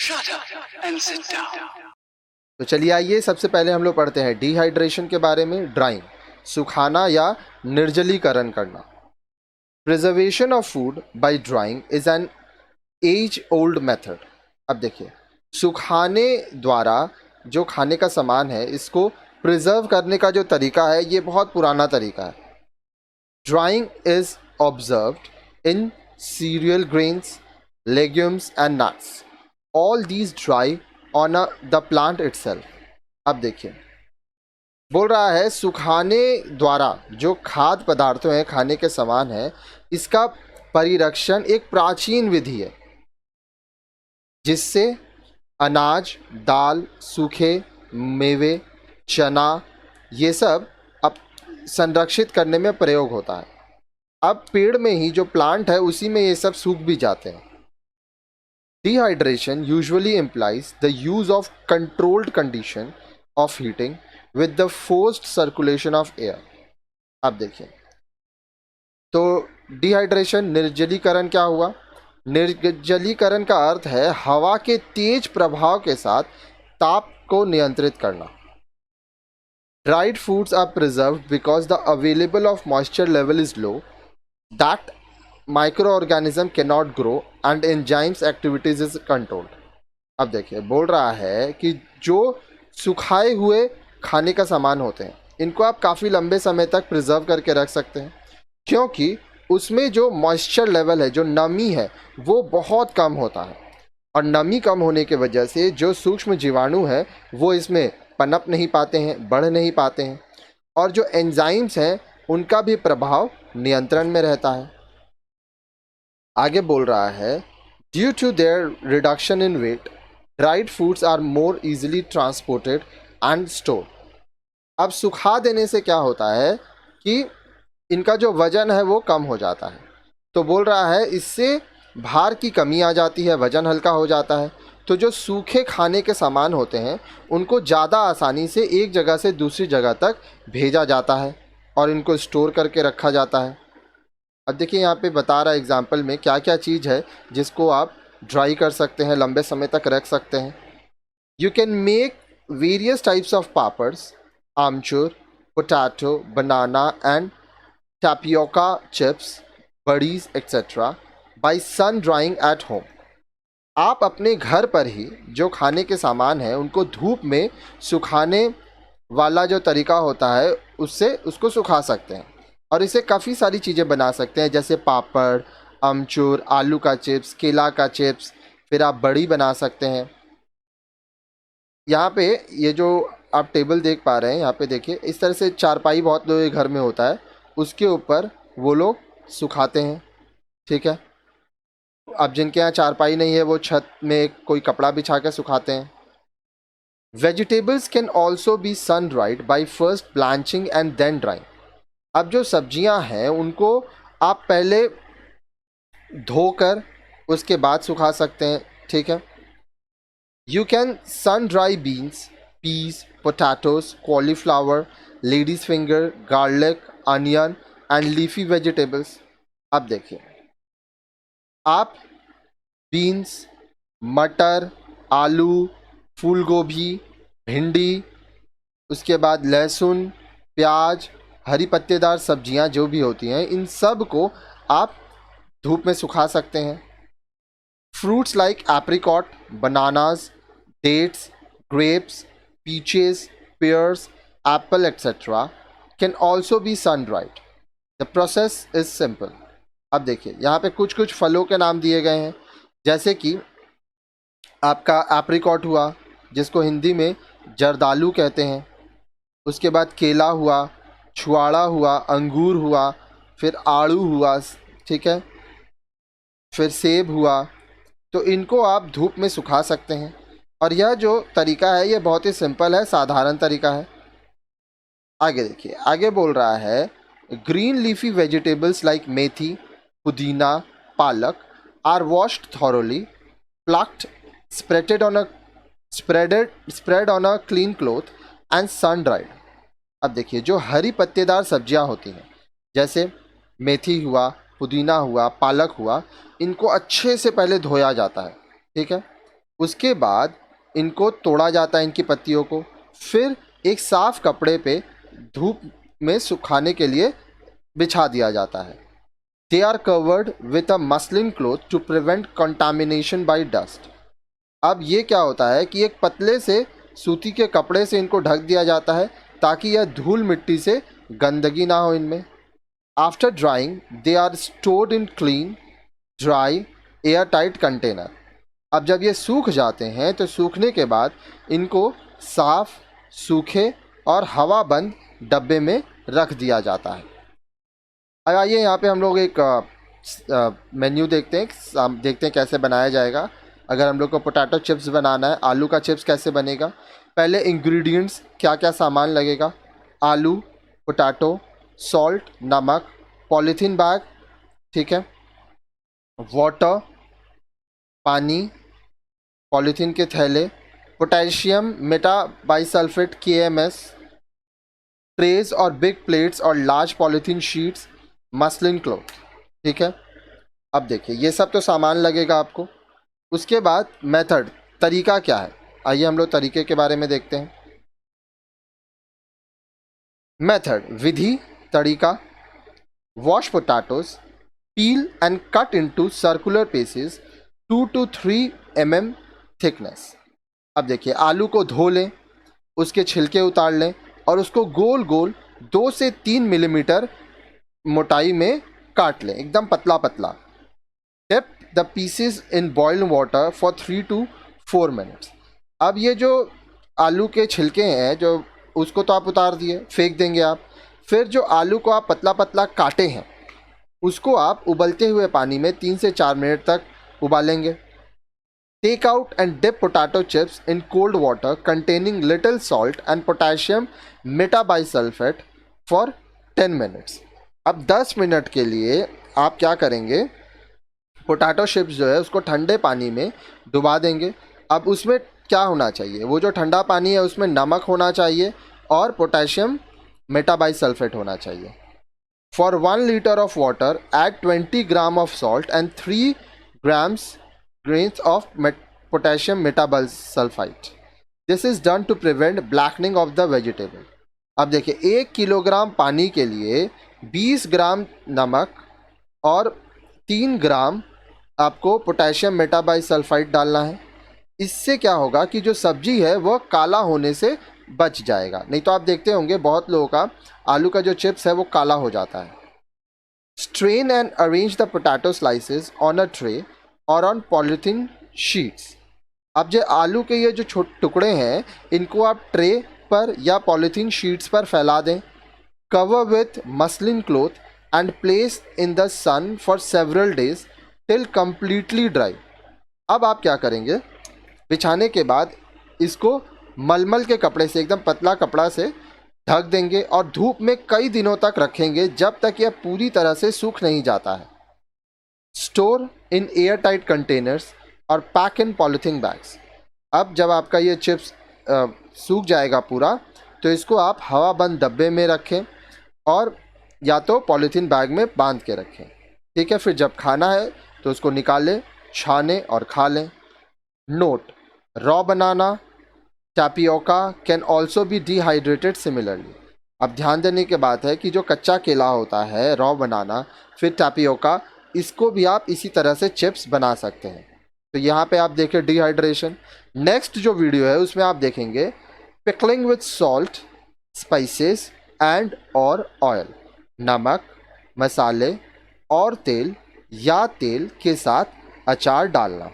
Shut up and sit down. तो चलिए आइए सबसे पहले हम लोग पढ़ते हैं डिहाइड्रेशन के बारे में। ड्राइंग, सुखाना या निर्जलीकरण करना। Preservation of food by drying is an age old method. अब देखिए, सुखाने द्वारा जो खाने का सामान है इसको प्रिजर्व करने का जो तरीका है ये बहुत पुराना तरीका है। Drying is observed in cereal grains, legumes and nuts. All these dry on the plant itself. अब देखिए, बोल रहा है सुखाने द्वारा जो खाद्य पदार्थों हैं, खाने के सामान है, इसका परिरक्षण एक प्राचीन विधि है जिससे अनाज, दाल, सूखे मेवे, चना ये सब संरक्षित करने में प्रयोग होता है। अब पेड़ में ही जो प्लांट है उसी में ये सब सूख भी जाते हैं। Dehydration usually implies the use of controlled condition of heating with the forced circulation of air. अब देखिए, तो डिहाइड्रेशन, निर्जलीकरण क्या हुआ? निर्जलीकरण का अर्थ है हवा के तेज प्रभाव के साथ ताप को नियंत्रित करना। Dried foods are preserved because the available of moisture level is low, that microorganism cannot grow and enzymes activities is controlled. अब देखिए, बोल रहा है कि जो सुखाए हुए खाने का सामान होते हैं इनको आप काफ़ी लंबे समय तक प्रिजर्व करके रख सकते हैं क्योंकि उसमें जो मॉइस्चर लेवल है, जो नमी है, वो बहुत कम होता है और नमी कम होने की वजह से जो सूक्ष्म जीवाणु है वो इसमें पनप नहीं पाते हैं, बढ़ नहीं पाते हैं और जो एंजाइम्स हैं उनका भी प्रभाव नियंत्रण में रहता है। आगे बोल रहा है due to their reduction in weight dried foods are more easily transported and stored. अब सुखा देने से क्या होता है कि इनका जो वजन है वो कम हो जाता है। तो बोल रहा है इससे भार की कमी आ जाती है, वजन हल्का हो जाता है। तो जो सूखे खाने के सामान होते हैं उनको ज़्यादा आसानी से एक जगह से दूसरी जगह तक भेजा जाता है और इनको स्टोर करके रखा जाता है। अब देखिए, यहाँ पे बता रहा है एग्जाम्पल में क्या क्या चीज़ है जिसको आप ड्राई कर सकते हैं, लंबे समय तक रख सकते हैं। You can make various types of papads, amchur, potato, banana and tapioca chips, badis etcetera by sun drying at home. आप अपने घर पर ही जो खाने के सामान हैं उनको धूप में सुखाने वाला जो तरीका होता है उससे उसको सुखा सकते हैं और इससे काफ़ी सारी चीज़ें बना सकते हैं जैसे पापड़, अमचूर, आलू का चिप्स, केला का चिप्स, फिर आप बड़ी बना सकते हैं। यहाँ पे ये जो आप टेबल देख पा रहे हैं, यहाँ पे देखिए इस तरह से चारपाई बहुत लोगों के घर में होता है, उसके ऊपर वो लोग सुखाते हैं। ठीक है, अब जिनके यहाँ चारपाई नहीं है वो छत में कोई कपड़ा बिछा कर सुखाते हैं। Vegetables can also be sun dried by first blanching and then drying. अब जो सब्जियां हैं उनको आप पहले धोकर उसके बाद सुखा सकते हैं। ठीक है, you can sun dry beans, peas, potatoes, cauliflower, ladies finger, garlic, onion and leafy vegetables. अब देखिए, आप बीन्स, मटर, आलू, फूल गोभी, भिंडी, उसके बाद लहसुन, प्याज, हरी पत्तेदार सब्जियां जो भी होती हैं इन सब को आप धूप में सुखा सकते हैं। Fruits like apricot, bananas, dates, grapes, peaches, pears, apple, etc. can also be sun dried. The process is simple. अब देखिए, यहाँ पे कुछ कुछ फलों के नाम दिए गए हैं, जैसे कि आपका एप्रिकॉट हुआ जिसको हिंदी में जर्दालू कहते हैं, उसके बाद केला हुआ, छुआड़ा हुआ, अंगूर हुआ, फिर आड़ू हुआ, ठीक है, फिर सेब हुआ। तो इनको आप धूप में सुखा सकते हैं और यह जो तरीका है ये बहुत ही सिंपल है, साधारण तरीका है। आगे देखिए, आगे बोल रहा है green leafy vegetables like methi, pudina, palak are washed thoroughly, plucked, spread on a clean cloth and sun dried. अब देखिए, जो हरी पत्तेदार सब्जियां होती हैं जैसे मेथी हुआ, पुदीना हुआ, पालक हुआ, इनको अच्छे से पहले धोया जाता है, ठीक है। उसके बाद इनको तोड़ा जाता है, इनकी पत्तियों को, फिर एक साफ कपड़े पे धूप में सुखाने के लिए बिछा दिया जाता है। They are covered with a muslin cloth to prevent contamination by dust. अब ये क्या होता है कि एक पतले से सूती के कपड़े से इनको ढक दिया जाता है ताकि यह धूल मिट्टी से गंदगी ना हो इनमें। After drying they are stored in clean dry air tight container. अब जब ये सूख जाते हैं तो सूखने के बाद इनको साफ, सूखे और हवा बंद डब्बे में रख दिया जाता है। अब आइए यहाँ पे हम लोग एक मेन्यू देखते हैं कैसे बनाया जाएगा। अगर हम लोग को पोटैटो चिप्स बनाना है, आलू का चिप्स कैसे बनेगा। पहले इंग्रेडिएंट्स क्या क्या सामान लगेगा। आलू, पोटैटो, सॉल्ट, नमक, पॉलीथीन बैग, ठीक है, वाटर, पानी, पॉलीथीन के थैले, पोटेशियम मेटाबाइसल्फेट KMS, ट्रेज और बिग प्लेट्स और large polythene sheets, muslin cloth, ठीक है। अब देखिए ये सब तो सामान लगेगा आपको। उसके बाद मेथड, तरीका क्या है, आइए हम लोग तरीके के बारे में देखते हैं। मेथड, विधि, तरीका। Wash potatoes, peel and cut into circular pieces 2 to 3 mm thickness. अब देखिए आलू को धो लें, उसके छिलके उतार लें और उसको गोल गोल 2 से 3 मिलीमीटर मोटाई में काट लें, एकदम पतला पतला। Dip the pieces in boiled water for 3 to 4 minutes। अब ये जो आलू के छिलके हैं जो, उसको तो आप उतार दिए, फेंक देंगे आप। फिर जो आलू को आप पतला पतला काटे हैं उसको आप उबलते हुए पानी में 3 से 4 मिनट तक उबालेंगे। Take out and dip potato chips in cold water containing little salt and potassium metabisulphite for 10 minutes. अब 10 मिनट के लिए आप क्या करेंगे, पोटैटो चिप्स जो है उसको ठंडे पानी में डुबा देंगे। अब उसमें क्या होना चाहिए, वो जो ठंडा पानी है उसमें नमक होना चाहिए और पोटेशियम मेटाबाइसल्फेट होना चाहिए। For 1 liter of water, add 20 gram of salt and 3 grains of potassium metabisulfite. This is done to prevent blackening of the vegetable. अब देखिए 1 किलोग्राम पानी के लिए 20 ग्राम नमक और 3 ग्राम आपको पोटेशियम मेटाबाइसल्फाइट डालना है। इससे क्या होगा कि जो सब्जी है वह काला होने से बच जाएगा। नहीं तो आप देखते होंगे बहुत लोगों का आलू का जो चिप्स है वो काला हो जाता है। Strain and arrange the potato slices on a tray और ऑन पॉलीथीन शीट्स। अब जो आलू के ये जो छोटे टुकड़े हैं इनको आप ट्रे पर या पॉलीथीन शीट्स पर फैला दें। Cover with muslin cloth and place in the sun for several days till completely dry. अब आप क्या करेंगे, बिछाने के बाद इसको मलमल के कपड़े से, एकदम पतला कपड़ा से ढक देंगे और धूप में कई दिनों तक रखेंगे जब तक यह पूरी तरह से सूख नहीं जाता है। Store in air tight containers और पैक इन पॉलीथीन बैग्स। अब जब आपका ये चिप्स सूख जाएगा पूरा तो इसको आप हवा बंद डब्बे में रखें और या तो पॉलीथीन बैग में बांध के रखें, ठीक है। फिर जब खाना है तो उसको निकालें, छाने और खा लें। Note, raw banana tapioca can also B dehydrated similarly. अब ध्यान देने की बात है कि जो कच्चा केला होता है, रॉ बनाना, फिर टैपियोका, इसको भी आप इसी तरह से चिप्स बना सकते हैं। तो यहाँ पे आप देखें डिहाइड्रेशन। नेक्स्ट जो वीडियो है उसमें आप देखेंगे pickling with salt, spices and और ऑयल, नमक, मसाले और तेल या तेल के साथ अचार डालना।